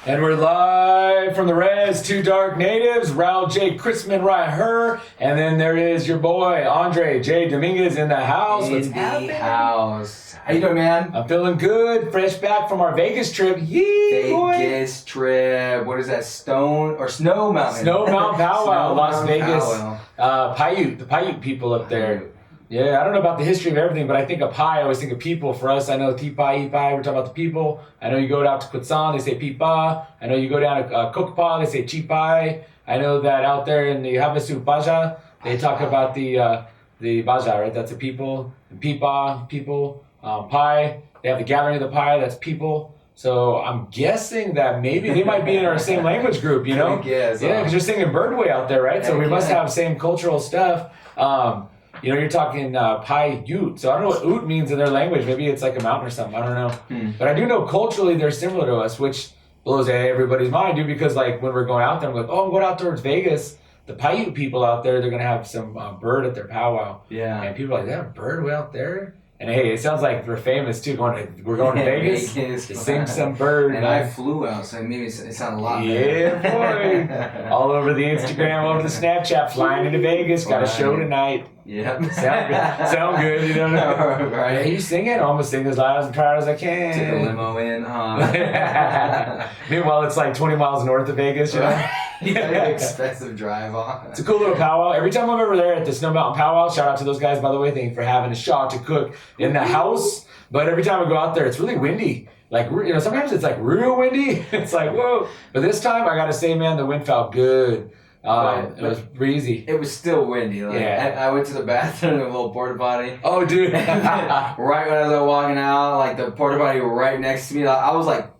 And we're live from the Res, two dark natives, Raul J. Chrisman, right her, and then there is your boy, Andre J. Dominguez in the house. What's happening? House. How you doing, man? I'm feeling good, fresh back from our Vegas trip. Yee, Vegas trip. What is that, Snow Mountain? Snow Mountain Powwow, Las Mountain Vegas. Powwow. Paiute, the Paiute people up there. Yeah, I don't know about the history of everything, but I think of Pai, I always think of people. For us, I know Tipai, Ipai, we're talking about the people. I know you go down to Quetzal, they say Pipa. I know you go down to Kokpa, they say Chipai. I know that out there in the Havasu Baja, they talk about the Baja, right? That's the people. And Pipa, people. Pai, they have the gathering of the Pai, that's people. So I'm guessing that maybe they might be in our same language group, you know? Yes, yeah, because you're singing Birdway out there, right? So we must have same cultural stuff. You know, you're talking Paiute, so I don't know what Ute means in their language. Maybe it's like a mountain or something. I don't know. But I do know culturally they're similar to us, which blows everybody's mind, dude, because like when we're going out there, I'm like, oh, I'm going out towards Vegas. The Paiute people out there, they're going to have some bird at their powwow. Yeah. And people are like, they have a bird way out there? And hey, it sounds like we're famous too. We're going to Vegas to sing some bird. And I flew out, so maybe it sounded a lot better. Yeah, boy. All over the Instagram, all over the Snapchat, flying into Vegas. Got a show tonight. Yep. Sound good, you don't know. Right. Hey, you sing it? I'm going to sing as loud and proud as I can. Take a limo in, huh? Meanwhile, it's like 20 miles north of Vegas, you know? Expensive drive on. It's a cool little powwow. Every time I'm ever there at the Snow Mountain Powwow, shout out to those guys, by the way. Thank you for having a shot to cook in the house. But every time I go out there, it's really windy. Like, you know, sometimes it's like real windy. It's like, whoa. But this time, I got to say, man, the wind felt good. It was breezy. It was still windy. Like, I went to the bathroom in a little porta potty. Oh, dude. Right when I was walking out, like the porta potty right next to me, I was like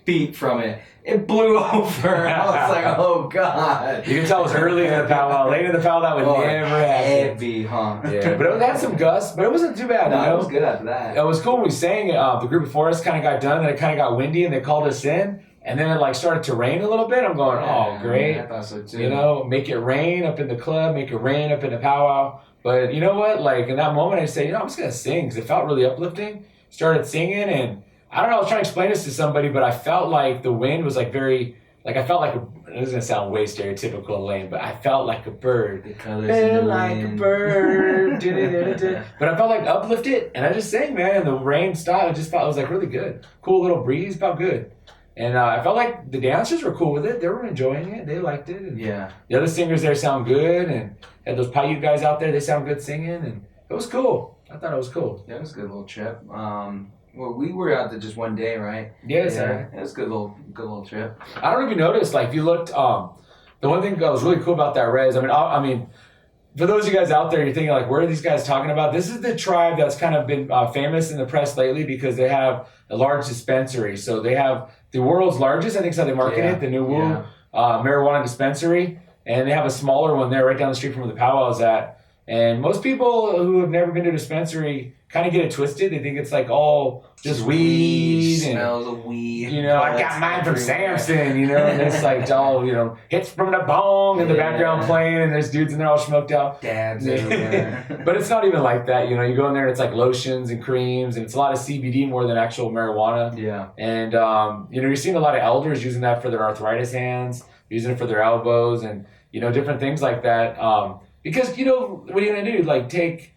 feet from it. It blew over. I was like, oh, God. You can tell it was early in the powwow. Late in the powwow, that would never happen. Heavy, huh? Yeah, but it had some gusts, but it wasn't too bad. No, you know? It was good after that. It was cool when we sang. The group before us kind of got done, and it kind of got windy, and they called us in. And then it like started to rain a little bit. I'm going, oh, great. Yeah, I thought so too. You know, make it rain up in the club, make it rain up in the powwow. But you know what? Like in that moment, I say, you know, I'm just going to sing because it felt really uplifting. Started singing, and I don't know, I was trying to explain this to somebody, but I felt like the wind was like very, like I felt like, this is going to sound way stereotypical, Lane, but I felt like a bird. The colors in the like wind. A bird. But I felt like uplifted, and I just sang, man, and the rain stopped. It was like really good. Cool little breeze, felt good. And I felt like the dancers were cool with it. They were enjoying it. They liked it. And yeah. The other singers there sound good. And had those Paiute guys out there, they sound good singing. And it was cool. I thought it was cool. Yeah, it was a good little trip. Well, we were out there just one day, right? Yes, yeah. It was a good little trip. I don't know if you noticed, like if you looked, the one thing that was really cool about that Res, I mean, for those of you guys out there, you're thinking like, where are these guys talking about? This is the tribe that's kind of been famous in the press lately because they have a large dispensary. So they have the world's largest, I think is how they market it, the NUWU marijuana dispensary. And they have a smaller one there right down the street from where the powwow is at. And most people who have never been to a dispensary kind of get it twisted. They think it's like all just weed. And, smells of weed. You know, I got mine from Samson, you know, and it's like all, you know, hits from the bong in the background playing, and there's dudes in there all smoked out. Dabs everywhere. But it's not even like that, you know. You go in there and it's like lotions and creams, and it's a lot of CBD more than actual marijuana. Yeah. And, you know, you're seeing a lot of elders using that for their arthritis hands, using it for their elbows, and, you know, different things like that. Because, you know, what are you going to do? Like, take,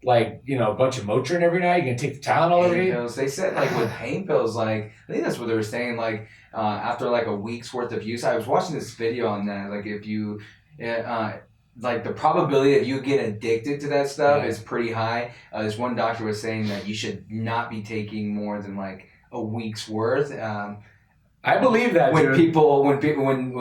like, you know, a bunch of Motrin every night? You're going to take the Tylenol every day? Pills. They said, like, with pain pills, like, I think that's what they were saying, like, after, like, a week's worth of use. I was watching this video on that. Like, if you, like, the probability of you getting addicted to that stuff is pretty high. This one doctor was saying that you should not be taking more than, like, a week's worth. I believe that, when dude. When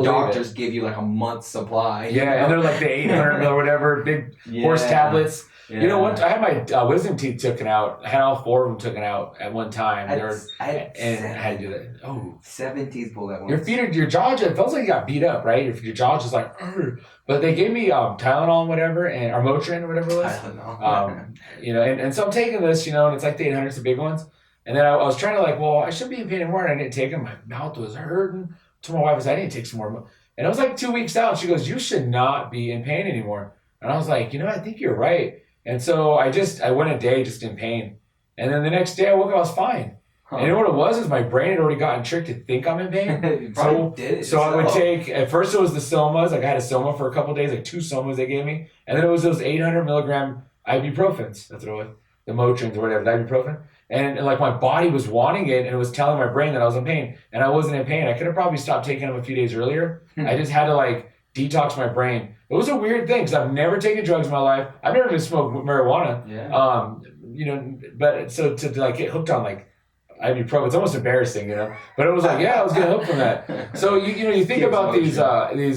doctors give you like a month's supply. Yeah, and they're like the 800 or whatever, big horse tablets. Yeah. You know what? I had my wisdom teeth taken out. I had all 4 of them taken out at one time. I had to do that. Oh, 7 teeth pulled at once. Your jaw, it feels like you got beat up, right? Your jaw just like, Urgh. But they gave me Tylenol and whatever, and or Motrin or whatever it was. Tylenol. You know, and so I'm taking this, you know, and it's like the 800s, the big ones. And then I was trying to like, well, I shouldn't be in pain anymore. And I didn't take them. My mouth was hurting. To my wife, I need to take some more. And it was like 2 weeks out. She goes, you should not be in pain anymore. And I was like, you know, I think you're right. And so I went a day just in pain. And then the next day I woke up, I was fine. Huh. And you know what it was? Is my brain had already gotten tricked to think I'm in pain. You probably did it So I would yourself. take, at first it was the somas. Like I had a soma for a couple of days, like 2 somas they gave me. And then it was those 800 milligram ibuprofens. That's what it was. The Motrins or whatever, the ibuprofen. And like my body was wanting it and it was telling my brain that I was in pain. And I wasn't in pain. I could have probably stopped taking them a few days earlier. I just had to like detox my brain. It was a weird thing because I've never taken drugs in my life. I've never even smoked marijuana. Yeah. You know, but so to like get hooked on like ibuprofen, it's almost embarrassing, you know. But it was like, yeah, I was getting hooked from that. So you think about these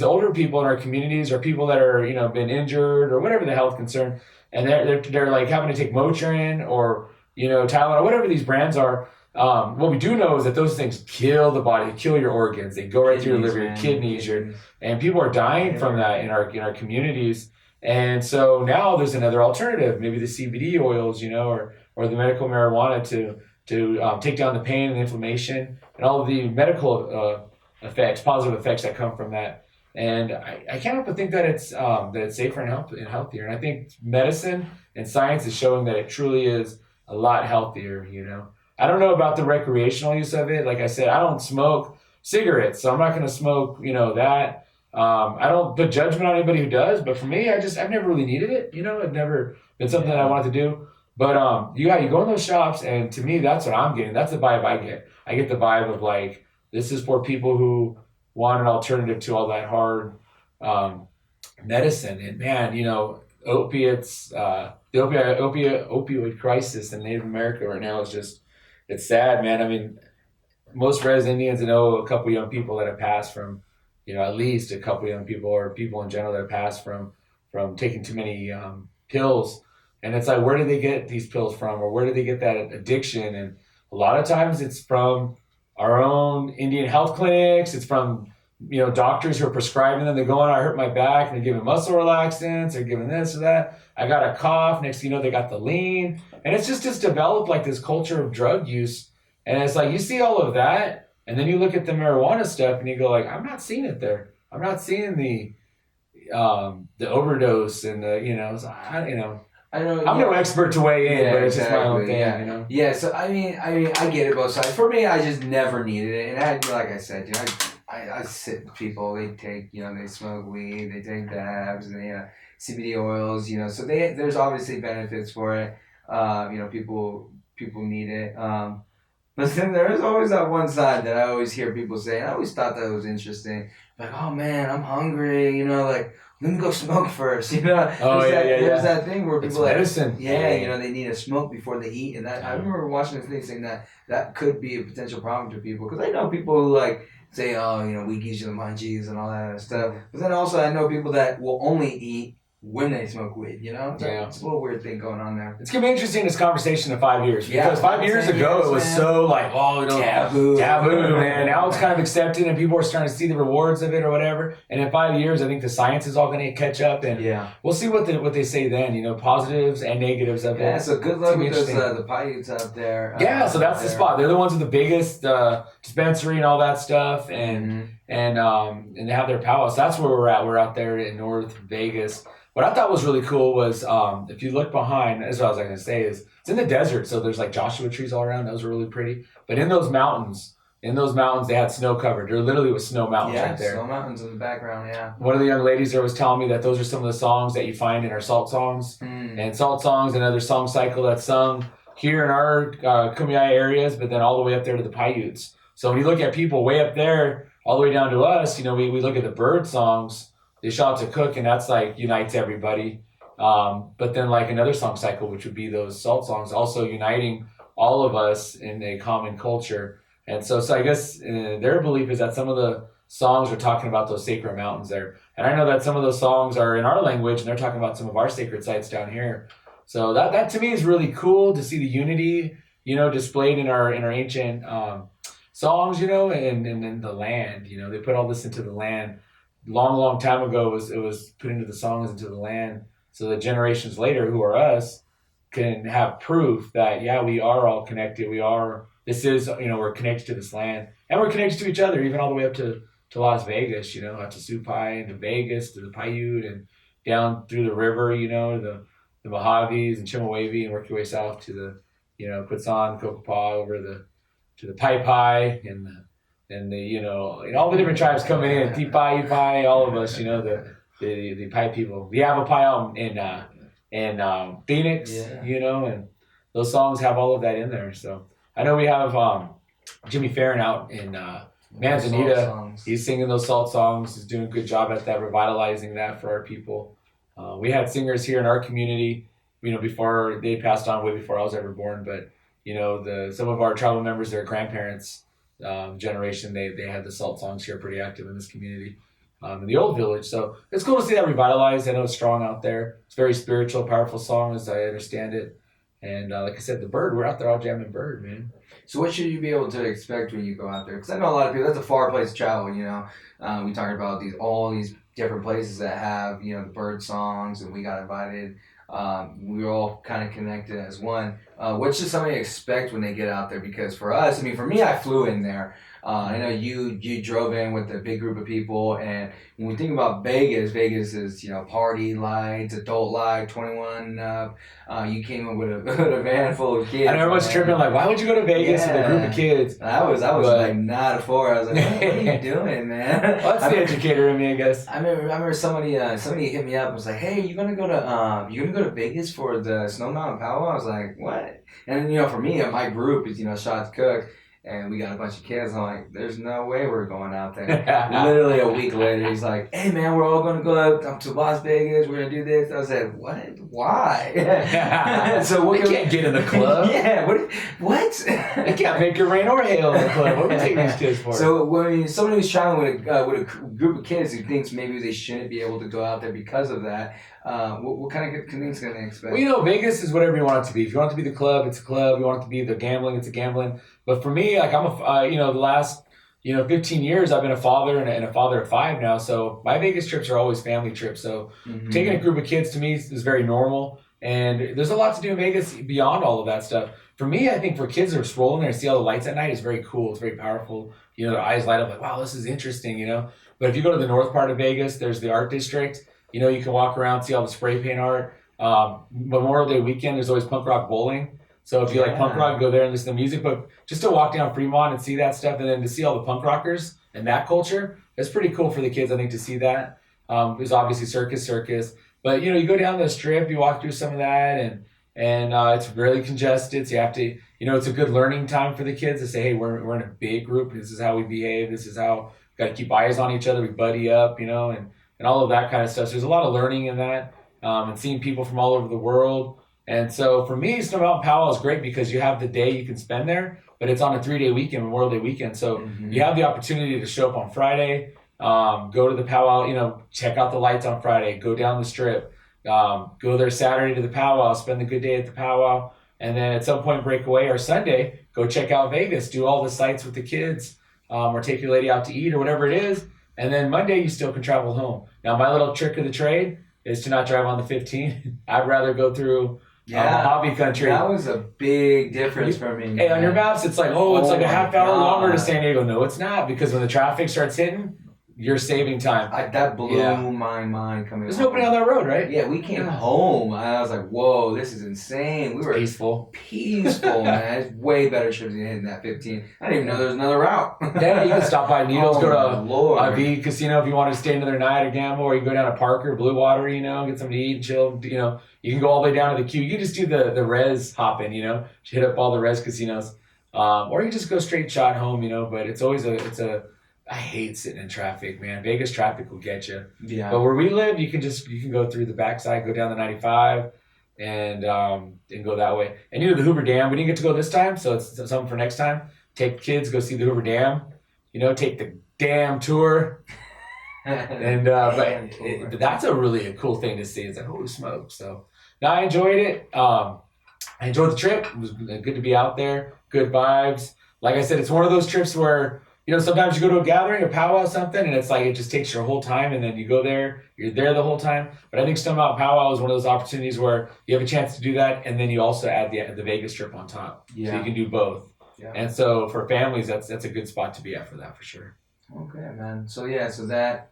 older people in our communities or people that are been injured or whatever the health concern, and they're like having to take Motrin or Tylenol or whatever these brands are. What we do know is that those things kill the body, kill your organs. They go right through your liver, your kidneys, and people are dying from that in our communities. And so now there's another alternative, maybe the CBD oils, or the medical marijuana to take down the pain and inflammation and all of the medical effects, positive effects that come from that. And I can't help but think that it's safer and healthier. And I think medicine and science is showing that it truly is a lot healthier. I don't know about the recreational use of it. Like I said, I don't smoke cigarettes, so I'm not going to smoke that. I don't put judgment on anybody who does, but for me, I've never really needed it. I've never been something that I wanted to do. But you go in those shops, and to me, that's what I'm getting. That's the vibe I get. I get the vibe of like, this is for people who want an alternative to all that hard medicine. And man, opiates, the opioid crisis in Native America right now is just, it's sad, man. I mean, most Res Indians know a couple young people that have passed from, at least a couple young people or people in general that have passed from taking too many pills. And it's like, where do they get these pills from, or where do they get that addiction? And a lot of times it's from our own Indian health clinics. It's from doctors who are prescribing them. They're going, I hurt my back, and they're giving muscle relaxants. They're giving this or that. I got a cough. Next thing you know, they got the lean, and it's just developed like this culture of drug use. And it's like you see all of that, and then you look at the marijuana stuff, and you go like, I'm not seeing it there. I'm not seeing the overdose and the I know. I'm no expert to weigh in, but it's just my own thing, Yeah. So I mean, I get it both sides. For me, I just never needed it, and like I said, I sit with people. They take, they smoke weed, they take dabs, and they CBD oils, So there's obviously benefits for it. People need it. But then there is always that one side that I always hear people say, and I always thought that was interesting. Like, oh man, I'm hungry, like, let me go smoke first, There's that thing where people medicine. They need to smoke before they eat, and that I remember watching this thing saying that could be a potential problem to people, because I know people who like say, oh, weed gives you the munchies and all that other stuff. But then also I know people that will only eat when they smoke weed, It's a little weird thing going on there. It's gonna be interesting, this conversation in 5 years. Yeah, because 5 years ago it was so like, taboo, man. Now it's kind of accepted and people are starting to see the rewards of it or whatever. And in 5 years, I think the science is all gonna catch up, and we'll see what they say then. Positives and negatives of it. Yeah, so good luck with those the Paiutes out there. So that's the spot. They're the ones with the biggest dispensary and all that stuff, and they have their powwows. So that's where we're at. We're out there in North Vegas. What I thought was really cool was if you look behind, as I was going to say, is it's in the desert, so there's like Joshua trees all around. Those are really pretty. But in those mountains, they had snow covered. There literally was snow mountains right there. Snow mountains in the background. Yeah. One of the young ladies there was telling me that those are some of the songs that you find in our salt songs, and salt songs, another song cycle that's sung here in our Kumeyaay areas, but then all the way up there to the Paiutes. So when you look at people way up there, all the way down to us, we look at the bird songs. They show up to cook, and that's like unites everybody. But then like another song cycle, which would be those salt songs, also uniting all of us in a common culture. And so I guess their belief is that some of the songs are talking about those sacred mountains there. And I know that some of those songs are in our language, and they're talking about some of our sacred sites down here. So that to me is really cool to see the unity, displayed in our ancient songs, and in the land. They put all this into the land. Long time ago, it was put into the songs, into the land, so that generations later, who are us, can have proof that we are all connected. We're connected to this land, and we're connected to each other, even all the way up to Las Vegas, out to Supai and to Vegas, to the Paiute, and down through the river, the Mojaves and Chemehuevi, and work your way south to the Quetzon, Cocopah, over the to the Pai and all the different tribes coming in, Tipai, all of us, the Pai people. We have a Pai out in Phoenix, and those songs have all of that in there. So I know we have Jimmy Farron out in Manzanita. He's singing those salt songs. He's doing a good job at that, revitalizing that for our people. We had singers here in our community, before they passed on, way before I was ever born. But some of our tribal members, their grandparents' generation, they had the salt songs here pretty active in this community, in the old village. So it's cool to see that revitalized. I know it's strong out there. It's very spiritual, powerful song as I understand it. And like I said, the Bird, we're out there all jamming Bird, man. So what should you be able to expect when you go out there? Because I know a lot of people, that's a far place to travel, We talked about all these different places that have, the Bird songs, and we got invited. We were all kind of connected as one. What should somebody expect when they get out there? Because for us, for me, I flew in there. I know you drove in with a big group of people, and when we think about Vegas is party lights, adult life, 21 up. You came in with a van full of kids. I know everyone's tripping like, why would you go to Vegas with a group of kids? I was like not a four. I was like, what are you doing, man? Well, that's the educator in me, I guess. I remember somebody hit me up and was like, hey, you gonna go to Vegas for the Snow Mountain Powwow? I was like, what? And for me, my group is Shots Cook. And we got a bunch of kids. I'm like, there's no way we're going out there. Literally a week later, he's like, hey, man, we're all going to go up to Las Vegas. We're going to do this. I said, what? Why? So we can't get in the club. Yeah. What? They can't make it rain or hail in the club. What are we taking these kids for? So when somebody who's traveling with a group of kids who thinks maybe they shouldn't be able to go out there because of that, what kind of things can they expect? Well, Vegas is whatever you want it to be. If you want it to be the club, it's a club. You want it to be the gambling, it's a gambling. But for me, like the last 15 years, I've been a father and a father of 5 now. So my Vegas trips are always family trips. So taking a group of kids to me is very normal. And there's a lot to do in Vegas beyond all of that stuff. For me, I think for kids that are strolling there and see all the lights at night is very cool. It's very powerful. Their eyes light up like, wow, this is interesting, But if you go to the north part of Vegas, there's the art district. You can walk around, see all the spray paint art. Memorial Day weekend, there's always punk rock bowling. So if you like punk rock, go there and listen to music. But just to walk down Fremont and see that stuff, and then to see all the punk rockers and that culture, it's pretty cool for the kids, I think, to see that. There's obviously circus. But, you go down the strip, you walk through some of that, and it's really congested. So you have to, it's a good learning time for the kids to say, hey, we're in a big group. This is how we behave. This is how we got to keep eyes on each other. We buddy up, and all of that kind of stuff. So there's a lot of learning in that, and seeing people from all over the world. And so for me, Snow Mountain Powwow is great because you have the day you can spend there, but it's on a 3-day weekend, Memorial Day weekend. So you have the opportunity to show up on Friday, go to the powwow, check out the lights on Friday, go down the strip, go there Saturday to the powwow, spend the good day at the powwow, and then at some point break away, or Sunday, go check out Vegas, do all the sights with the kids, or take your lady out to eat or whatever it is. And then Monday, you still can travel home. Now, my little trick of the trade is to not drive on the 15. I'd rather go through hobby country. That was a big difference for me. Hey, on your maps, it's like, it's like a half hour longer to San Diego. No, it's not, because when the traffic starts hitting, you're saving time. That blew my mind coming. There's nobody on that road, right? Yeah, we came home. I was like, whoa, this is insane. We were peaceful, man. It's way better trips than hitting that 15. I didn't even know there was another route. Yeah, you can stop by Needles, go to V Casino if you want to stay another night or gamble, or you can go down to Parker, Blue Water, get something to eat and chill. You can go all the way down to the queue. You can just do the res hopping, hit up all the res casinos, or you just go straight shot home, But it's always I hate sitting in traffic, man. Vegas traffic will get you. Yeah. But where we live, you can go through the backside, go down the 95, and go that way. And the Hoover Dam, we didn't get to go this time, so it's something for next time. Take kids, go see the Hoover Dam. Take the dam tour. And but that's really a cool thing to see. It's like, holy smoke! So now I enjoyed it. I enjoyed the trip. It was good to be out there. Good vibes. Like I said, it's one of those trips where sometimes you go to a gathering, a powwow, something, and it's like it just takes your whole time, and then you go there, you're there the whole time. But I think Snow Mountain Powwow is one of those opportunities where you have a chance to do that, and then you also add the Vegas trip on top. Yeah. So you can do both. Yeah. And so for families, that's a good spot to be at for that, for sure. Okay, man. So that.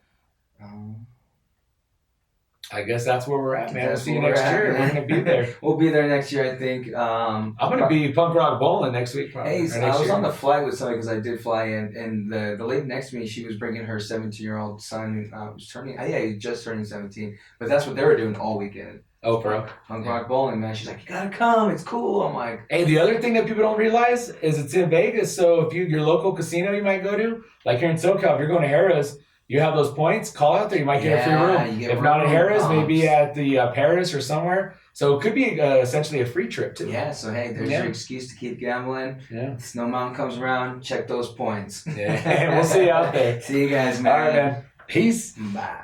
I guess that's where we're at, man. We'll That's see you where next we're at, year. man. We're gonna be there. We'll be there next year, I think. I'm gonna be punk rock bowling next week. Probably, Hey, or so next I was year. on the flight with somebody because I did fly in, and the lady next to me, she was bringing her 17-year-old son, who's turning, he just turning 17. But that's what they were doing all weekend. Oh, bro. Punk rock bowling, man. She's like, you gotta come, it's cool. I'm like, Hey, the other thing that people don't realize is it's in Vegas. So if your local casino you might go to, like here in SoCal, if you're going to Harrah's, you have those points. Call out there, you might get a free Yeah, room. you get If not at room Harrah's, bumps. maybe at the Paris or somewhere. So it could be essentially a free trip too. yeah. So hey, there's Yeah. your excuse to keep gambling. Yeah. Snow Mountain comes around, check those points. Yeah. We'll see you out there. See you guys, man. All right, man. Peace. Bye.